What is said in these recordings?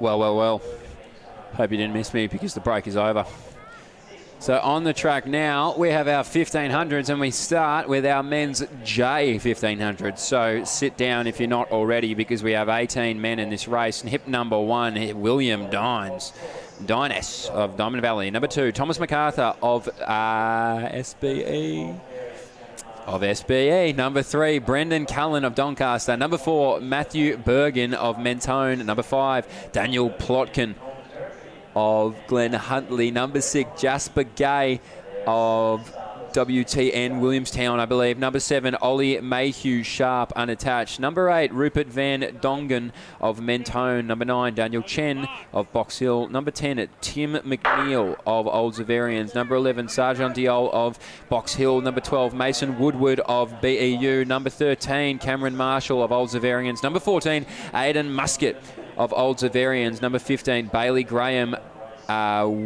Well. Hope you didn't miss me because the break is over. So on the track now, we have our 1500s and we start with our men's J 1500. So sit down if you're not already because we have 18 men in this race. And hip number 1, William Dines of Diamond Valley. Number 2, Thomas MacArthur of SBE. Number 3, Brendan Cullen of Doncaster. Number 4, Matthew Bergen of Mentone. Number 5, Daniel Plotkin of Glen Huntley. Number 6, Jasper Gay of WTN Williamstown, I believe. Number 7, Ollie Mayhew Sharp, unattached. Number 8, Rupert Van Dongen of Mentone. Number 9, Daniel Chen of Box Hill. Number 10, Tim McNeil of Old Zaverians. Number 11, Sargent Diol of Box Hill. Number 12, Mason Woodward of BEU. Number 13, Cameron Marshall of Old Zaverians. Number 14, Aidan Muscat of Old Zaverians. Number 15, Bailey Graham,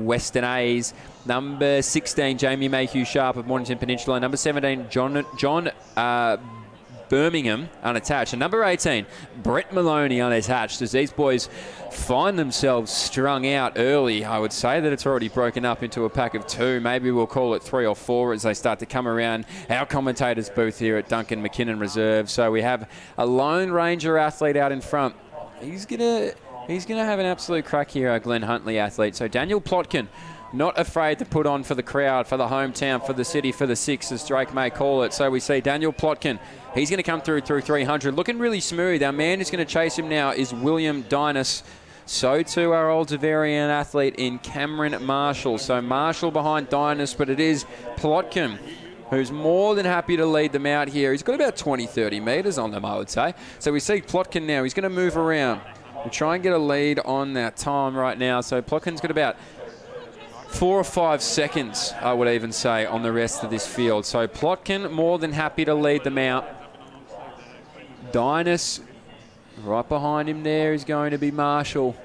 Western A's. Number 16, Jamie Mayhew Sharp of Mornington Peninsula. Number 17, John Birmingham, unattached. And number 18, Brett Maloney, unattached. As these boys find themselves strung out early, I would say that it's already broken up into a pack of 2. Maybe we'll call it 3 or 4 as they start to come around our commentators' booth here at Duncan McKinnon Reserve. So we have a Lone Ranger athlete out in front. He's gonna have an absolute crack here, our Glen Huntley athlete. So Daniel Plotkin, not afraid to put on for the crowd, for the hometown, for the city, for the 6, as Drake may call it. So we see Daniel Plotkin. He's going to come through 300, looking really smooth. Our man who's going to chase him now is William Dines. So too our Old Zaverian athlete in Cameron Marshall. So Marshall behind Dines, but it is Plotkin who's more than happy to lead them out here. He's got about 20, 30 metres on them, I would say. So we see Plotkin now. He's going to move around. We'll try and get a lead on that time right now. So Plotkin's got about 4 or 5 seconds, I would even say, on the rest of this field. So Plotkin more than happy to lead them out. Dines right behind him there is going to be Marshall.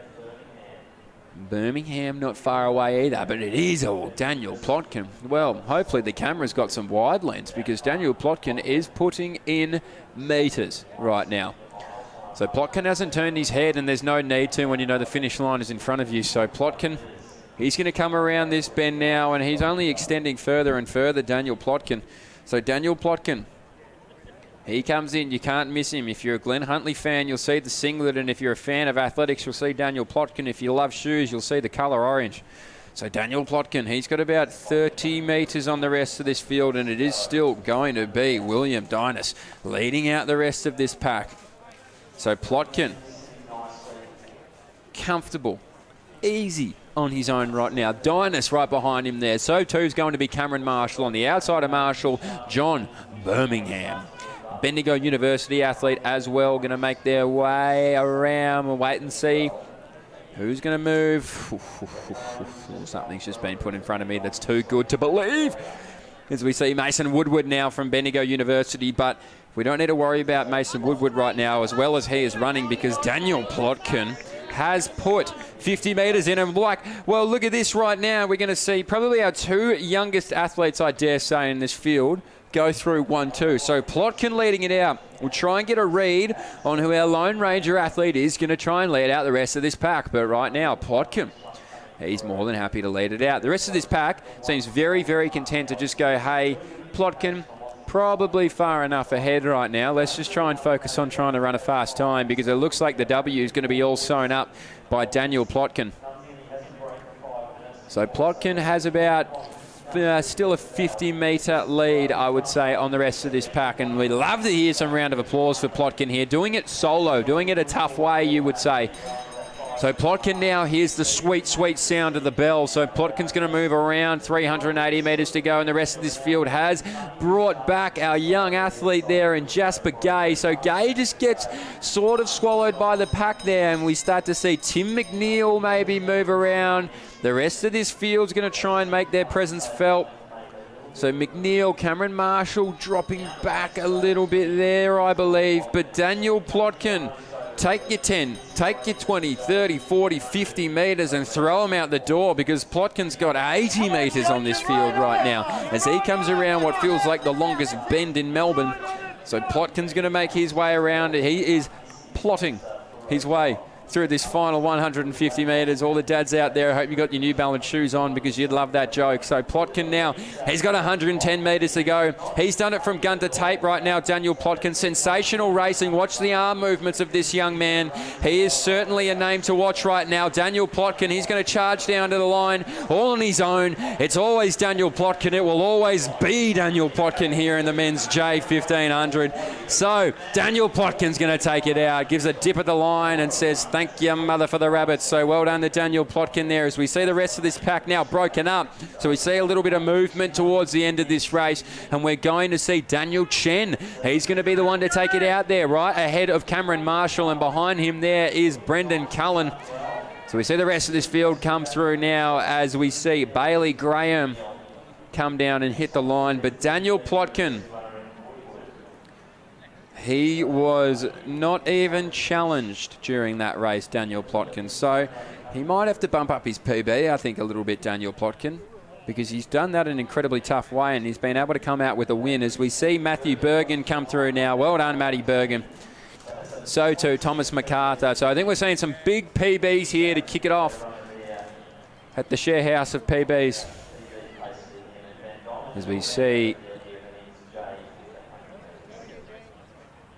Birmingham not far away either, but it is all Daniel Plotkin. Well, hopefully the camera's got some wide lens because Daniel Plotkin is putting in metres right now. So Plotkin hasn't turned his head, and there's no need to when you know the finish line is in front of you. So Plotkin, he's going to come around this bend now, and he's only extending further and further, Daniel Plotkin. So Daniel Plotkin, he comes in. You can't miss him. If you're a Glen Huntley fan, you'll see the singlet, and if you're a fan of athletics, you'll see Daniel Plotkin. If you love shoes, you'll see the colour orange. So Daniel Plotkin, he's got about 30 metres on the rest of this field, and it is still going to be William Dines leading out the rest of this pack. So Plotkin, comfortable, easy on his own right now. Dines right behind him there. So too is going to be Cameron Marshall. On the outside of Marshall, John Birmingham. Bendigo University athlete as well, going to make their way around. We'll wait and see who's going to move. Something's just been put in front of me that's too good to believe. As we see Mason Woodward now from Bendigo University, but we don't need to worry about Mason Woodward right now as well as he is running because Daniel Plotkin has put 50 metres in him. Well, look at this right now. We're going to see probably our 2 youngest athletes, I dare say, in this field go through 1-2. So Plotkin leading it out. We'll try and get a read on who our Lone Ranger athlete is going to try and lead out the rest of this pack. But right now, Plotkin, he's more than happy to lead it out. The rest of this pack seems very, very content to just go, hey, Plotkin, probably far enough ahead right now. Let's just try and focus on trying to run a fast time because it looks like the W is going to be all sewn up by Daniel Plotkin. So Plotkin has about still a 50-metre lead, I would say, on the rest of this pack. And we'd love to hear some round of applause for Plotkin here. Doing it solo, doing it a tough way, you would say. So Plotkin now, here's the sweet, sweet sound of the bell. So Plotkin's going to move around, 380 metres to go, and the rest of this field has brought back our young athlete there in Jasper Gay. So Gay just gets sort of swallowed by the pack there, and we start to see Tim McNeil maybe move around. The rest of this field's going to try and make their presence felt. So McNeil, Cameron Marshall dropping back a little bit there, I believe. But Daniel Plotkin, take your 10, take your 20, 30, 40, 50 metres and throw them out the door because Plotkin's got 80 metres on this field right now as he comes around what feels like the longest bend in Melbourne. So Plotkin's going to make his way around. He is plotting his way through this final 150 metres. All the dads out there, I hope you got your New Balance shoes on because you'd love that joke. So Plotkin now, he's got 110 metres to go. He's done it from gun to tape right now, Daniel Plotkin. Sensational racing. Watch the arm movements of this young man. He is certainly a name to watch right now. Daniel Plotkin, he's going to charge down to the line all on his own. It's always Daniel Plotkin. It will always be Daniel Plotkin here in the men's J1500. So Daniel Plotkin's going to take it out, gives a dip at the line and says, thank you, mother, for the rabbits. So well done to Daniel Plotkin there as we see the rest of this pack now broken up. So we see a little bit of movement towards the end of this race, and we're going to see Daniel Chen. He's going to be the one to take it out there, right ahead of Cameron Marshall, and behind him there is Brendan Cullen. So we see the rest of this field come through now as we see Bailey Graham come down and hit the line. But Daniel Plotkin, he was not even challenged during that race, Daniel Plotkin. So he might have to bump up his PB, I think, a little bit, Daniel Plotkin, because he's done that in an incredibly tough way and he's been able to come out with a win as we see Matthew Bergen come through now. Well done, Matty Bergen. So too, Thomas MacArthur. So I think we're seeing some big PBs here to kick it off at the share house of PBs. As we see